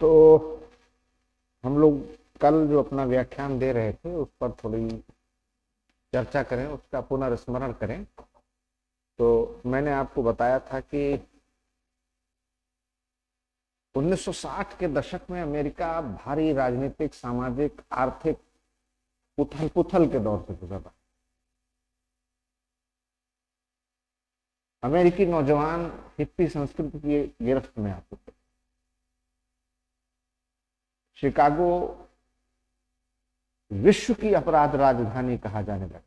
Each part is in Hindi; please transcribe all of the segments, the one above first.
तो हम लोग कल जो अपना व्याख्यान दे रहे थे उस पर थोड़ी चर्चा करें, उसका पुनर्स्मरण करें। तो मैंने आपको बताया था कि 1960 के दशक में अमेरिका भारी राजनीतिक, सामाजिक, आर्थिक उथल पुथल के दौर से गुजर रहा। अमेरिकी नौजवान हिप्पी संस्कृति की गिरफ्त में आ चुके। शिकागो विश्व की अपराध राजधानी कहा जाने लगा।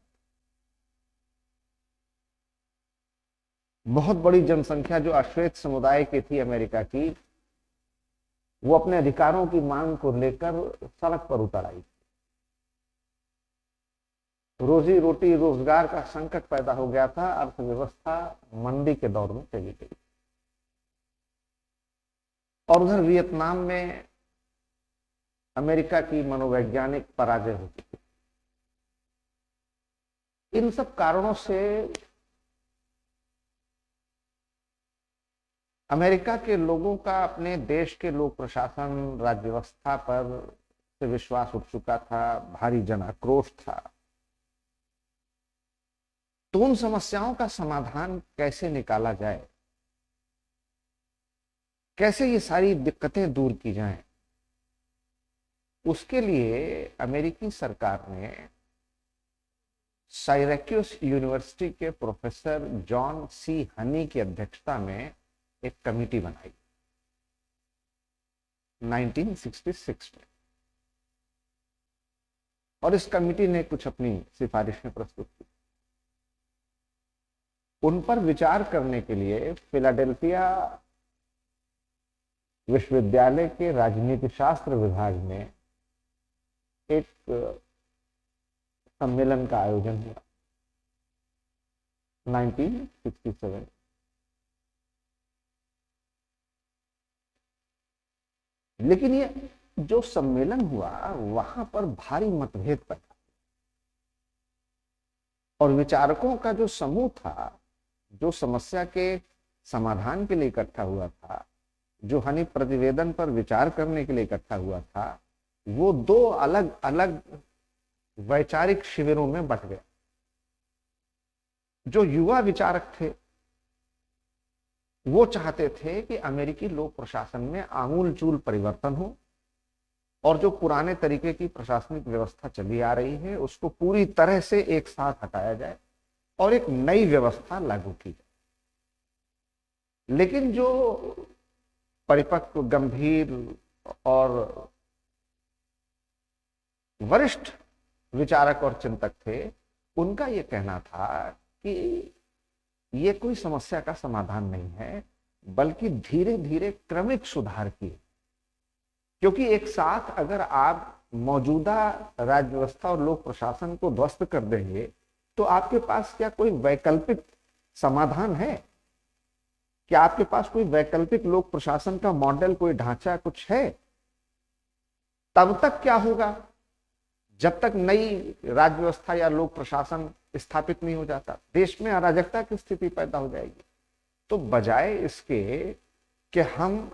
बहुत बड़ी जनसंख्या जो अश्वेत समुदाय की थी अमेरिका की, वो अपने अधिकारों की मांग को लेकर सड़क पर उतर आई। रोजी रोटी, रोजगार का संकट पैदा हो गया था। अर्थव्यवस्था मंदी के दौर में चली गई। और उधर वियतनाम में अमेरिका की मनोवैज्ञानिक पराजय हो चुकी। इन सब कारणों से अमेरिका के लोगों का अपने देश के लोक प्रशासन, राज्य व्यवस्था पर से विश्वास उठ चुका था। भारी जन आक्रोश था। तो उन समस्याओं का समाधान कैसे निकाला जाए, कैसे ये सारी दिक्कतें दूर की जाएं, उसके लिए अमेरिकी सरकार ने साइरैक्यूस यूनिवर्सिटी के प्रोफेसर जॉन सी हनी की अध्यक्षता में एक कमेटी बनाई 1966 में। और इस कमेटी ने कुछ अपनी सिफारिशें प्रस्तुत की। उन पर विचार करने के लिए फिलाडेल्फिया विश्वविद्यालय के राजनीति शास्त्र विभाग में एक सम्मेलन का आयोजन हुआ 1967। लेकिन ये जो सम्मेलन हुआ वहां पर भारी मतभेद पैदा और विचारकों का जो समूह था, जो समस्या के समाधान के लिए इकट्ठा हुआ था, जो हनी प्रतिवेदन पर विचार करने के लिए इकट्ठा हुआ था, वो दो अलग अलग वैचारिक शिविरों में बंट गया। जो युवा विचारक थे वो चाहते थे कि अमेरिकी लोक प्रशासन में आमूलचूल परिवर्तन हो और जो पुराने तरीके की प्रशासनिक व्यवस्था चली आ रही है उसको पूरी तरह से एक साथ हटाया जाए और एक नई व्यवस्था लागू की जाए। लेकिन जो परिपक्व, गंभीर और वरिष्ठ विचारक और चिंतक थे, उनका यह कहना था कि ये कोई समस्या का समाधान नहीं है, बल्कि धीरे धीरे क्रमिक सुधार की। क्योंकि एक साथ अगर आप मौजूदा राज्य व्यवस्था और लोक प्रशासन को ध्वस्त कर देंगे तो आपके पास क्या कोई वैकल्पिक समाधान है? क्या आपके पास कोई वैकल्पिक लोक प्रशासन का मॉडल, कोई ढांचा कुछ है? तब तक क्या होगा जब तक नई राज्य व्यवस्था या लोक प्रशासन स्थापित नहीं हो जाता? देश में अराजकता की स्थिति पैदा हो जाएगी। तो बजाय इसके कि हम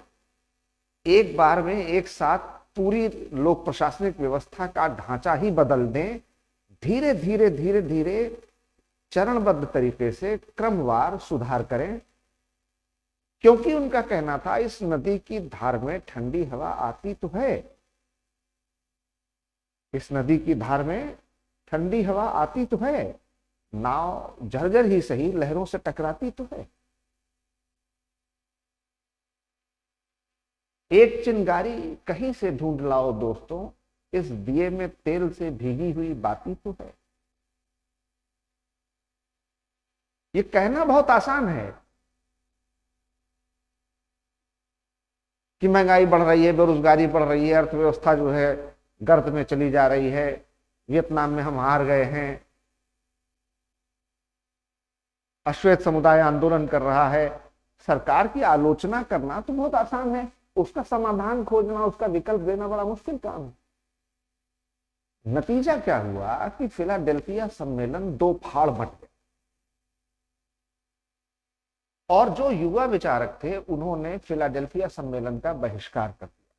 एक बार में एक साथ पूरी लोक प्रशासनिक व्यवस्था का ढांचा ही बदल दें, धीरे धीरे धीरे धीरे चरणबद्ध तरीके से क्रमवार सुधार करें। क्योंकि उनका कहना था इस नदी की धार में ठंडी हवा आती तो है, इस नदी की धार में ठंडी हवा आती तो है, नाव झरझर ही सही लहरों से टकराती तो है। एक चिंगारी कहीं से ढूंढ लाओ दोस्तों, इस दिए में तेल से भीगी हुई बाती तो है। ये कहना बहुत आसान है कि महंगाई बढ़ रही है, बेरोजगारी बढ़ रही है, अर्थव्यवस्था जो है गर्त में चली जा रही है, वियतनाम में हम हार गए हैं, अश्वेत समुदाय आंदोलन कर रहा है। सरकार की आलोचना करना तो बहुत आसान है, उसका समाधान खोजना, उसका विकल्प देना बड़ा मुश्किल काम है। नतीजा क्या हुआ कि फिलाडेल्फिया सम्मेलन दो फाड़ बट गया और जो युवा विचारक थे उन्होंने फिलाडेल्फिया सम्मेलन का बहिष्कार कर दिया।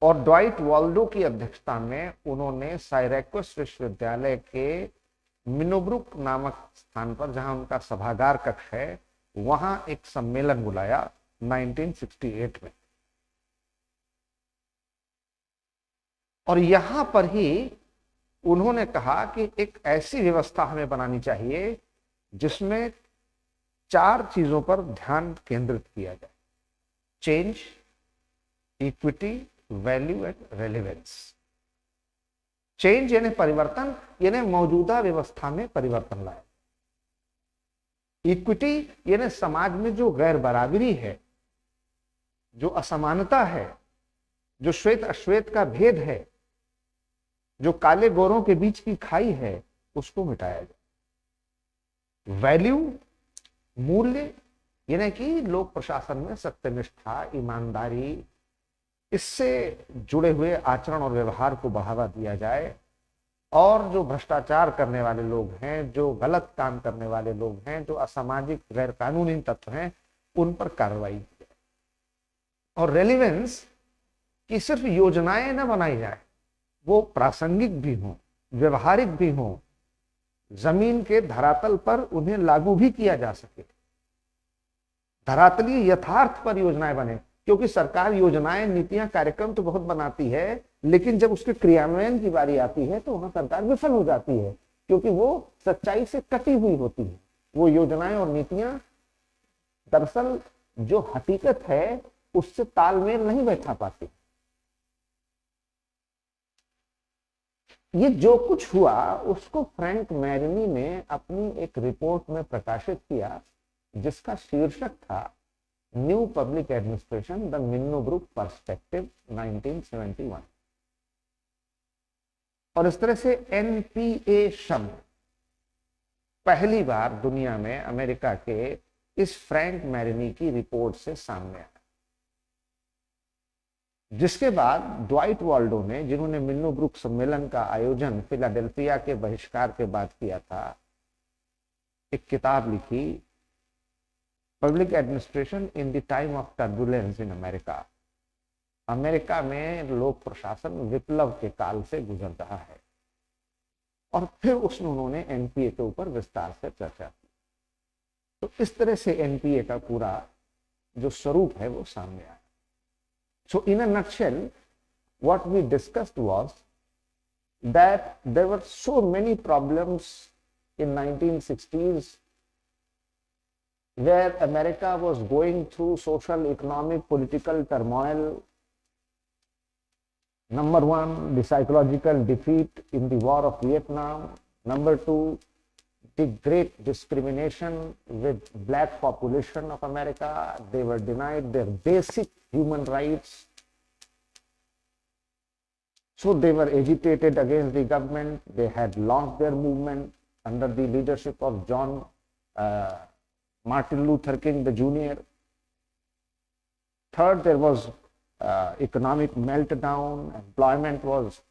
और ड्वाइट वाल्डो की अध्यक्षता में उन्होंने साइरैक्यूस विश्वविद्यालय के मिनोब्रुक नामक स्थान पर, जहां उनका सभागार कक्ष है, वहां एक सम्मेलन बुलाया 1968 में। और यहां पर ही उन्होंने कहा कि एक ऐसी व्यवस्था हमें बनानी चाहिए जिसमें 4 चीजों पर ध्यान केंद्रित किया जाए: change, equity, value and relevance. Change यानी परिवर्तन, यानी मौजूदा व्यवस्था में परिवर्तन लाए। इक्विटी यानी समाज में जो गैर बराबरी है, जो असमानता है, जो श्वेत अश्वेत का भेद है, जो काले गोरों के बीच की खाई है, उसको मिटाया जाए। वैल्यू, मूल्य, यानी कि लोक प्रशासन में सत्यनिष्ठा, ईमानदारी, इससे जुड़े हुए आचरण और व्यवहार को बढ़ावा दिया जाए। और जो भ्रष्टाचार करने वाले लोग हैं, जो गलत काम करने वाले लोग हैं, जो असामाजिक गैर कानूनी तत्व हैं, उन पर कार्रवाई की जाए। और रेलिवेंस की सिर्फ योजनाएं न बनाई जाए, वो प्रासंगिक भी हों, व्यवहारिक भी हों, जमीन के धरातल पर उन्हें लागू भी किया जा सके। धरातलीय यथार्थ पर योजनाएं बने, क्योंकि सरकार योजनाएं, नीतियां, कार्यक्रम तो बहुत बनाती है, लेकिन जब उसके क्रियान्वयन की बारी आती है तो वहां सरकार विफल हो जाती है, क्योंकि वो सच्चाई से कटी हुई होती है। वो योजनाएं और नीतियां दरअसल जो हकीकत है उससे तालमेल नहीं बैठा पाती। ये जो कुछ हुआ उसको फ्रैंक मैरिनी ने अपनी एक रिपोर्ट में प्रकाशित किया, जिसका शीर्षक था new public administration, the मिन्नोब्रुक perspective, 1971। और इस तरह से एनपीए शब्द पहली बार दुनिया में अमेरिका के इस फ्रैंक मैरिनी की रिपोर्ट से सामने आया। जिसके बाद ड्वाइट वाल्डो ने, जिन्होंने मिन्नोब्रुक सम्मेलन का आयोजन फिलाडेल्फिया के बहिष्कार के बाद किया था, एक किताब लिखी, public administration in the time of turbulence in America. America में लोक प्रशासन विप्लव के काल से गुजर रहा है। और फिर उसमें उन्होंने एनपीए के ऊपर विस्तार से चर्चा की। तो इस तरह से एनपीए का पूरा जो स्वरूप है वो सामने आया। So in a nutshell what we discussed was that there were so many problems in 1960s where America was going through social, economic, political turmoil. Number one, the psychological defeat in the war of Vietnam. Number two, the great discrimination with black population of America. They were denied their basic human rights. So they were agitated against the government. They had launched their movement under the leadership of Martin Luther King the Jr. Third, there was economic meltdown. Employment was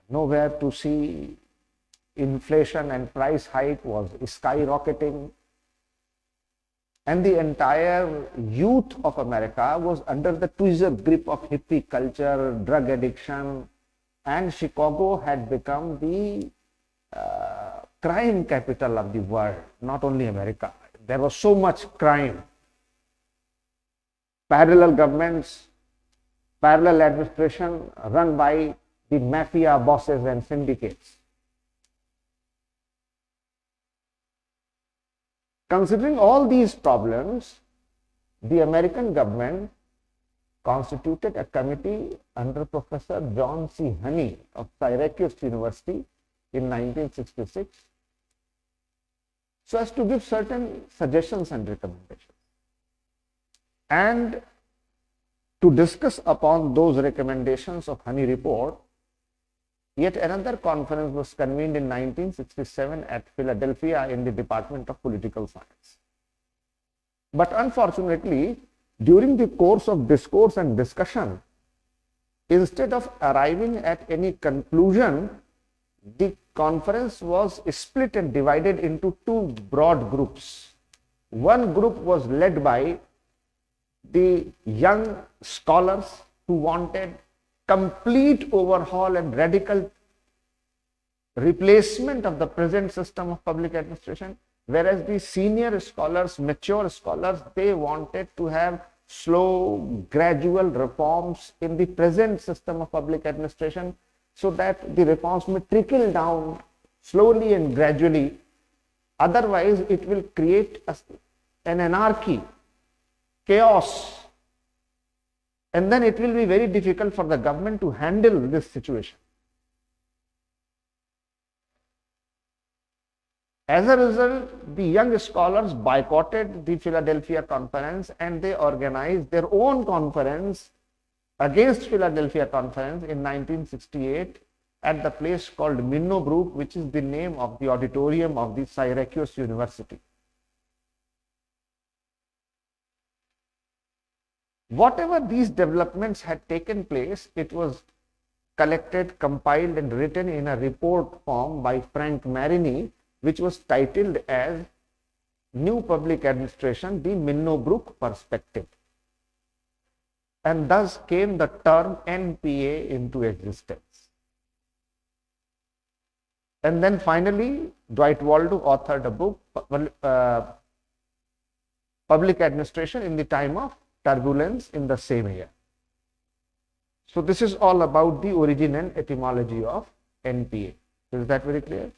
nowhere to see. Inflation and price hike was skyrocketing. And the entire youth of America was under the tweezer grip of hippie culture, drug addiction, and Chicago had become the crime capital of the world, not only America. There was so much crime. Parallel governments, parallel administration run by the mafia bosses and syndicates. Considering all these problems, the American government constituted a committee under Professor John C. Honey of Syracuse University in 1966 so as to give certain suggestions and recommendations. And to discuss upon those recommendations of Honey report, yet another conference was convened in 1967 at Philadelphia in the Department of Political Science. But unfortunately, during the course of discourse and discussion, instead of arriving at any conclusion, the conference was split and divided into two broad groups. One group was led by the young scholars who wanted complete overhaul and radical replacement of the present system of public administration, whereas the senior scholars, mature scholars, they wanted to have slow, gradual reforms in the present system of public administration, so that the reforms may trickle down slowly and gradually. Otherwise, it will create an anarchy, chaos, and then it will be very difficult for the government to handle this situation. As a result, the young scholars boycotted the Philadelphia Conference and they organized their own conference against Philadelphia Conference in 1968 at the place called Minnow Brook, which is the name of the auditorium of the Syracuse University. Whatever these developments had taken place, it was collected, compiled and written in a report form by Frank Marini, which was titled as New Public Administration, the Minnow Brook Perspective. And thus came the term NPA into existence. And then finally, Dwight Waldo authored a book, Public Administration in the Time of Turbulence, in the same year. So this is all about the origin and etymology of NPA. Is that very clear?